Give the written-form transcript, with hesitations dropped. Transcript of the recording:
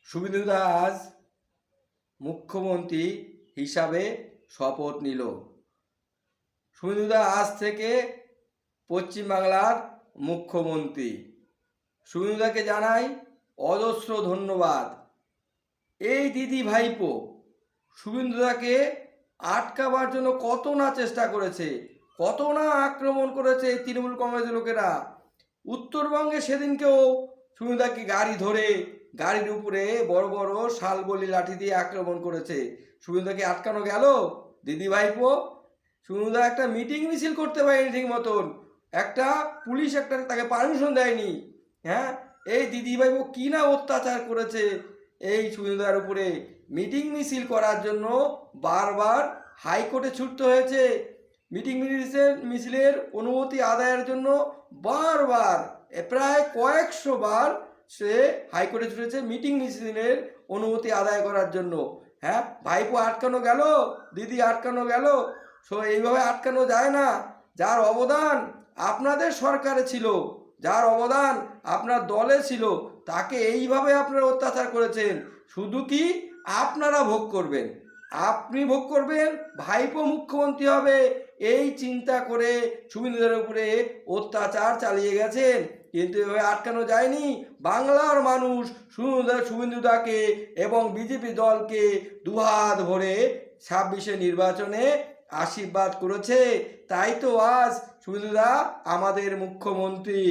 শুভেন্দু আজ মুখ্যমন্ত্রী হিসাবে শপথ নিল। শুভেন্দু আজ থেকে পশ্চিমবাংলার মুখ্যমন্ত্রী। শুভেন্দুকে জানাই অজস্র ধন্যবাদ। এই দিদি ভাইপো শুভেন্দুকে আটকাবার জন্য কত না চেষ্টা করেছে, কত না আক্রমণ করেছে তৃণমূল কংগ্রেসের লোকেরা। উত্তরবঙ্গে সেদিনকেও শুভেন্দুকে গাড়ি ধরে গাড়ির উপরে বড় বড় শালবলি লাঠি দিয়ে আক্রমণ করেছে। শুভেন্দুকে আটকানো গেল? দিদি ভাইপো শুভেন্দু একটা মিটিং মিছিল করতে পারেনি ঠিক মতন, একটা পুলিশ একটা তাকে পারমিশন দেয়নি। হ্যাঁ, এই দিদি ভাইপো কি না অত্যাচার করেছে এই শুভেন্দুর উপরে। মিটিং মিছিল করার জন্য বারবার হাইকোর্টে ছুটতে হয়েছে। মিটিং মিছিলের অনুমতি আদায়ের জন্য বারবার প্রায় কয়েকশো বার সে হাইকোর্টে ছুটেছে মিটিং মিছিলের অনুমতি আদায় করার জন্য। হ্যাঁ, ভাইপো আটকানো গেল, দিদি আটকানো গেল? এইভাবে আটকানো যায় না। যার অবদান আপনাদের সরকারে ছিল, যার অবদান আপনার দলে ছিল, তাকে এইভাবে আপনারা অত্যাচার করেছেন। শুধু কি আপনারা ভোগ করবেন, আপনি ভোগ করবেন, ভাইপো মুখ্যমন্ত্রী হবে, এই চিন্তা করে শুভেন্দুদের উপরে অত্যাচার চালিয়ে গেছেন। কিন্তু এভাবে আটকানো যায়নি। বাংলার মানুষ শুভেন্দুদাকে এবং বিজেপি দলকে দুহাত ভরে 26-এ নির্বাচনে আশীর্বাদ করেছে। তাই তো আজ শুভেন্দুদা আমাদের মুখ্যমন্ত্রী।